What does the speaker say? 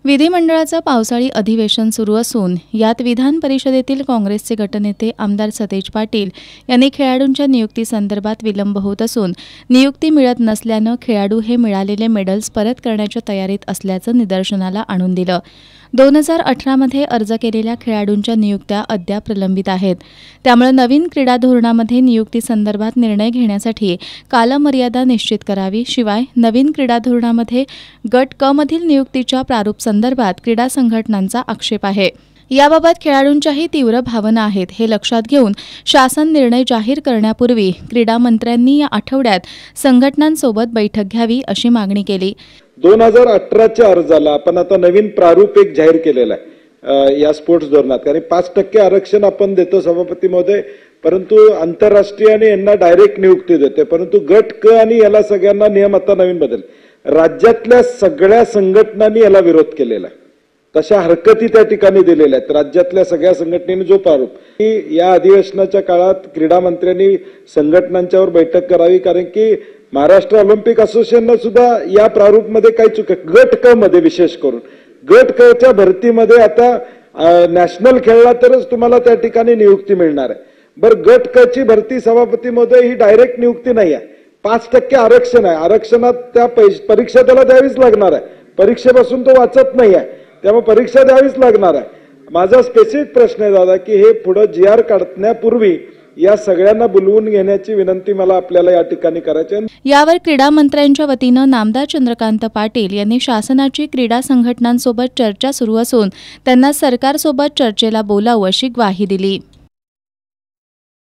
विधिमंडळाचं पावसाळी अधिवेशन सुरू असून यात विधान परिषदेतील काँग्रेसचे गटनेते आमदार सतेज पाटील यांनी खेळाडूंच्या नियुक्तीसंदर्भात विलंब होत असून नियुक्ती मिळत नसल्यानं खेळाडू हे मिळालेले मेडल्स परत करण्याच्या तयारीत असल्याचं निदर्शनाला आणून दिलं। 2018 मध्ये अर्ज केलेल्या खेळाडूंच्या नियुक्त्या अद्याप प्रलंबित आहेत। त्यामुळे नवीन क्रीडा धोरणामध्ये नियुक्तीसंदर्भात निर्णय घेण्यासाठी कालमर्यादा निश्चित करावी। शिवाय नवीन क्रीडा धोरणामध्ये गट क मधील नियुक्तीच्या प्रारूप संदर्भात क्रीडा संघटनांचा आक्षेप आहे। याबाबत खेळाडूंच्याही तीव्र भावना आहेत। हे लक्षात घेऊन शासन निर्णय जाहीर करण्यापूर्वी क्रीडा मंत्र्यांनी या आठवड्यात संघटनांसोबत बैठक घ्यावी अशी मागणी केली। 2018च्या अर्जाला आपण आता नवीन प्रारूप एक जाहीर केलेला आहे या स्पोर्ट्स धोरणात आणि 5% आरक्षण आपण देतो सभापती महोदय, परंतु आंतरराष्ट्रीय आणि यांना डायरेक्ट नियुक्ती देते, परंतु गट क आणि याला सगळ्यांना नियम आता नवीन बदल। राज्यातल्या सगळ्या संघटनांनी याला विरोध केलेला आहे, तशा हरकती त्या ठिकाणी दिलेल्या आहेत राज्यातल्या सगळ्या संघटनेने। जो प्रारूप या अधिवेशनाच्या काळात क्रीडा मंत्र्यांनी संघटनांच्यावर बैठक करावी, कारण की महाराष्ट्र ऑलिम्पिक असोसिएशनने सुद्धा या प्रारूपमध्ये काही चूक गट क मध्ये विशेष करून गट क च्या भरतीमध्ये आता नॅशनल खेळला तरच तुम्हाला त्या ठिकाणी नियुक्ती मिळणार आहे। बरं, गट क ची भरती सभापती महोदय ही डायरेक्ट नियुक्ती नाही आहे, 5% आरक्षण आहे। आरक्षणात त्या परीक्षा त्याला द्यावीच लागणार आहे, परीक्षेपासून तो वाचत नाही आहे, त्यामुळे परीक्षा द्यावीच लागणार आहे। माझा स्पेसिफिक प्रश्न आहे दादा की हे पुढे GR काढण्यापूर्वी या सगळ्यांना बोलवून घेण्याची विनंती मला आपल्याला या ठिकाणी करायची आहे। यावर क्रीडा मंत्र्यांच्या वतीनं नामदार चंद्रकांत पाटील यांनी शासनाची क्रीडा संघटनांसोबत चर्चा सुरू असून त्यांना सरकारसोबत चर्चेला बोलावं अशी ग्वाही दिली।